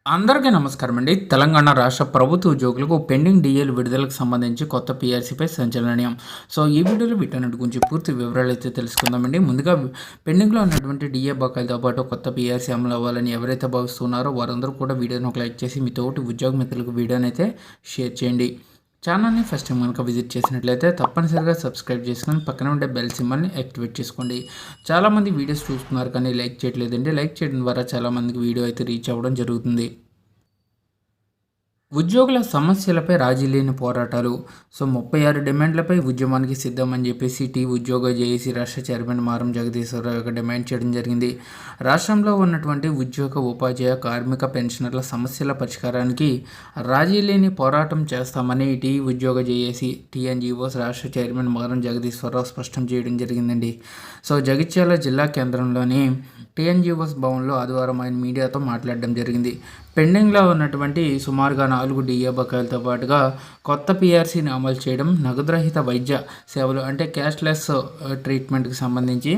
అందరికీ నమస్కారం అండి. తెలంగాణ రాష్ట్ర ప్రభుత్వ ఉద్యోగులకు పెండింగ్ డీఏలు విడుదలకు సంబంధించి కొత్త పీఆర్సీపై సంచలనం. సో ఈ వీడియోలో వీటన్నిటి గురించి పూర్తి వివరాలు అయితే తెలుసుకుందామండి. ముందుగా పెండింగ్లో ఉన్నటువంటి డీఏ బకాయిలతో పాటు కొత్త పీఆర్సీ అమలు అవ్వాలని ఎవరైతే భావిస్తున్నారో వారందరూ కూడా వీడియోని ఒక లైక్ చేసి మీ తోటి ఉద్యోగ మిత్రులకు వీడియోని అయితే షేర్ చేయండి. ఛానల్ని ఫస్ట్ టైం కనుక విజిట్ చేసినట్లయితే తప్పనిసరిగా సబ్స్క్రైబ్ చేసుకొని పక్కన ఉండే బెల్ సింబల్ని యాక్టివేట్ చేసుకోండి. చాలామంది వీడియోస్ చూస్తున్నారు కానీ లైక్ చేయట్లేదండి. లైక్ చేయడం ద్వారా చాలామందికి వీడియో అయితే రీచ్ అవ్వడం జరుగుతుంది. ఉద్యోగుల సమస్యలపై రాజీ లేని పోరాటాలు. సో 36 డిమాండ్లపై ఉద్యమానికి సిద్ధమని చెప్పేసి ఉద్యోగ జేఏసీ రాష్ట్ర చైర్మన్ మారం జగదీశ్వరరావు యొక్క డిమాండ్ చేయడం జరిగింది. రాష్ట్రంలో ఉన్నటువంటి ఉద్యోగ ఉపాధ్యాయ కార్మిక పెన్షనర్ల సమస్యల పరిష్కారానికి రాజీ లేని పోరాటం చేస్తామని ఉద్యోగ జేఏసీ టీఎన్జీఓస్ రాష్ట్ర చైర్మన్ మారం జగదీశ్వరరావు స్పష్టం చేయడం జరిగిందండి. సో జగిత్యాల జిల్లా కేంద్రంలోని టీఎన్జీఓస్ భవన్లో ఆదివారం ఆయన మీడియాతో మాట్లాడడం జరిగింది. పెండింగ్లో ఉన్నటువంటి సుమారుగా 4 డీఏ బకాయిలతో పాటుగా కొత్త పీఆర్సీని అమలు చేయడం, నగదురహిత వైద్య సేవలు అంటే క్యాష్లెస్ ట్రీట్మెంట్కి సంబంధించి,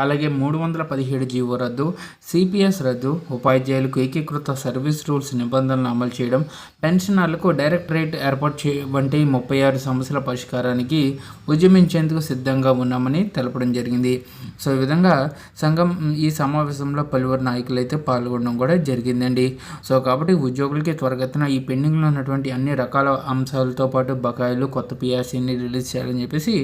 అలాగే 317 జీవో రద్దు, సిపిఎస్ రద్దు, ఉపాధ్యాయులకు ఏకీకృత సర్వీస్ రూల్స్ నిబంధనలను అమలు చేయడం, పెన్షనర్లకు డైరెక్ట్ రేట్ ఏర్పాటు వంటి 36 సమస్యల పరిష్కారానికి ఉద్యమించేందుకు సిద్ధంగా ఉన్నామని తెలపడం జరిగింది. సో ఈ విధంగా సంఘం ఈ సమావేశంలో పలువురు నాయకులు అయితే పాల్గొనడం కూడా జరిగిందండి. సో కాబట్టి ఉద్యోగులకి త్వరగతిన ఈ పెండింగ్లో ఉన్నటువంటి అన్ని రకాల అంశాలతో పాటు బకాయిలు, కొత్త పీఆర్సీని రిలీజ్ చేయాలని చెప్పేసి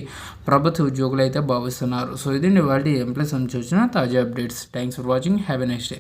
ప్రభుత్వ ఉద్యోగులు అయితే భావిస్తున్నారు. సో ఇదండి వాళ్ళ ఎంప్లాయ్ సంబంధించి వచ్చిన తాజా updates. Thanks for watching. Have a nice day.